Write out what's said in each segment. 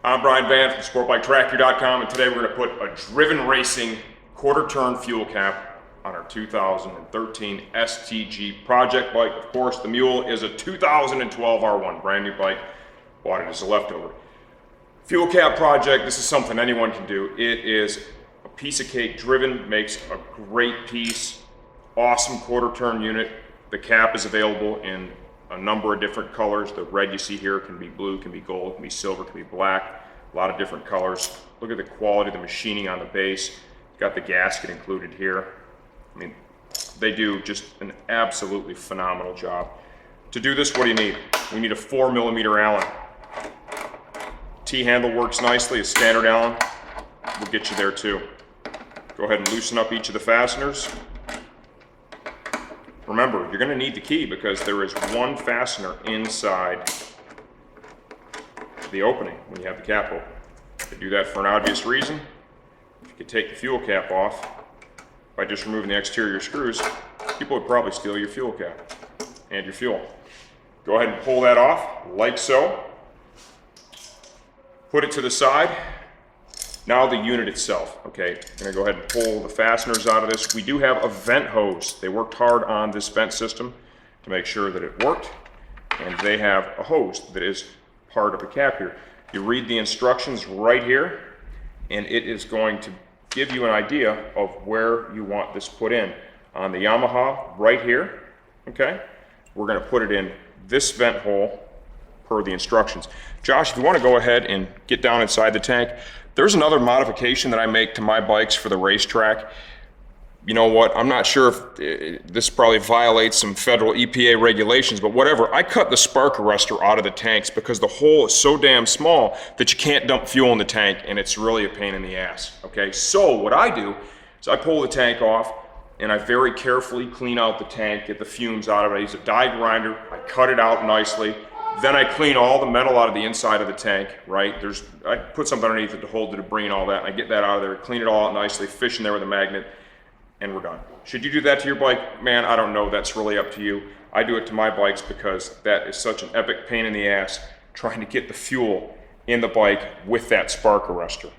I'm Brian Van from SportBikeTracker.com, and today we're going to put a driven racing quarter-turn fuel cap on our 2013 STG project bike. Of course, the mule is a 2012 R1, brand new bike. Bought it as a leftover. Fuel cap project, this is something anyone can do. It is a piece of cake. Driven makes a great piece. Awesome quarter-turn unit. The cap is available in a number of different colors. The red you see here can be blue, can be gold, can be silver, can be black. A lot of different colors. Look at the quality of the machining on the base. Got the gasket included here. I mean, they do just an absolutely phenomenal job. To do this, what do you need? We need a 4mm Allen. T-handle works nicely. A standard Allen will get you there too. Go ahead and loosen up each of the fasteners. Remember, you're going to need the key because there is one fastener inside the opening when you have the cap open. They do that for an obvious reason. If you could take the fuel cap off by just removing the exterior screws, people would probably steal your fuel cap and your fuel. Go ahead and pull that off like so. Put it to the side. Now the unit itself, okay, I'm gonna go ahead and pull the fasteners out of this. We do have a vent hose. They worked hard on this vent system to make sure that it worked, and they have a hose that is part of the cap here. You read the instructions right here, and it is going to give you an idea of where you want this put in. On the Yamaha right here, okay, we're gonna put it in this vent hole per the instructions. Josh, if you wanna go ahead and get down inside the tank, there's another modification that I make to my bikes for the racetrack. You know what, I'm not sure if this probably violates some federal EPA regulations, but whatever. I cut the spark arrestor out of the tanks because the hole is so damn small that you can't dump fuel in the tank, and it's really a pain in the ass, okay? So what I do is I pull the tank off, and I very carefully clean out the tank, get the fumes out of it. I use a die grinder, I cut it out nicely. Then I clean all the metal out of the inside of the tank, right? I put something underneath it to hold the debris and all that, and I get that out of there, clean it all out nicely, fish in there with a magnet, and we're done. Should you do that to your bike? Man, I don't know, that's really up to you. I do it to my bikes because that is such an epic pain in the ass trying to get the fuel in the bike with that spark arrestor.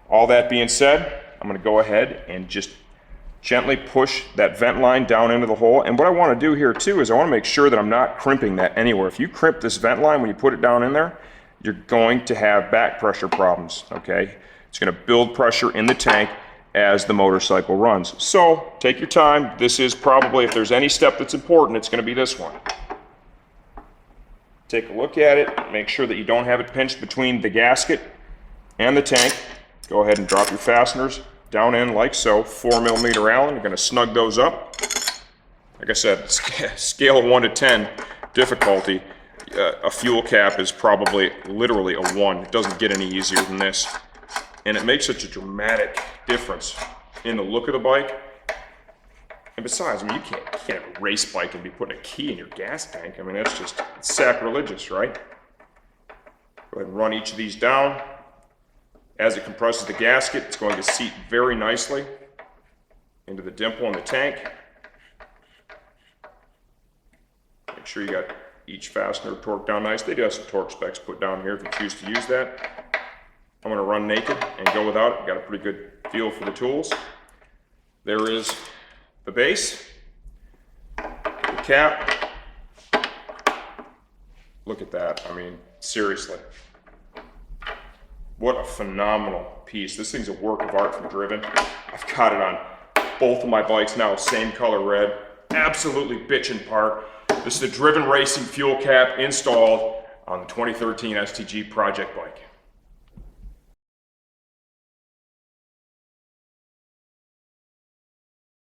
All that being said, I'm gonna go ahead and just gently push that vent line down into the hole. And what I want to do here too is I want to make sure that I'm not crimping that anywhere. If you crimp this vent line when you put it down in there, you're going to have back pressure problems, okay? It's going to build pressure in the tank as the motorcycle runs. So take your time. This is probably, if there's any step that's important, it's going to be this one. Take a look at it, make sure that you don't have it pinched between the gasket and the tank. Go ahead and drop your fasteners down in like so, 4mm Allen. You're going to snug those up. Like I said, scale of 1 to 10 difficulty. A fuel cap is probably literally a 1. It doesn't get any easier than this. And it makes such a dramatic difference in the look of the bike. And besides, I mean, you can't have a race bike and be putting a key in your gas tank. I mean, that's just sacrilegious, right? Go ahead and run each of these down. As it compresses the gasket, it's going to seat very nicely into the dimple in the tank. Make sure you got each fastener torqued down nice. They do have some torque specs put down here if you choose to use that. I'm going to run naked and go without it. Got a pretty good feel for the tools. There is the base, the cap. Look at that. I mean, seriously. What a phenomenal piece. This thing's a work of art from Driven. I've got it on both of my bikes now, same color red. Absolutely bitchin' part. This is the Driven Racing fuel cap installed on the 2013 STG project bike.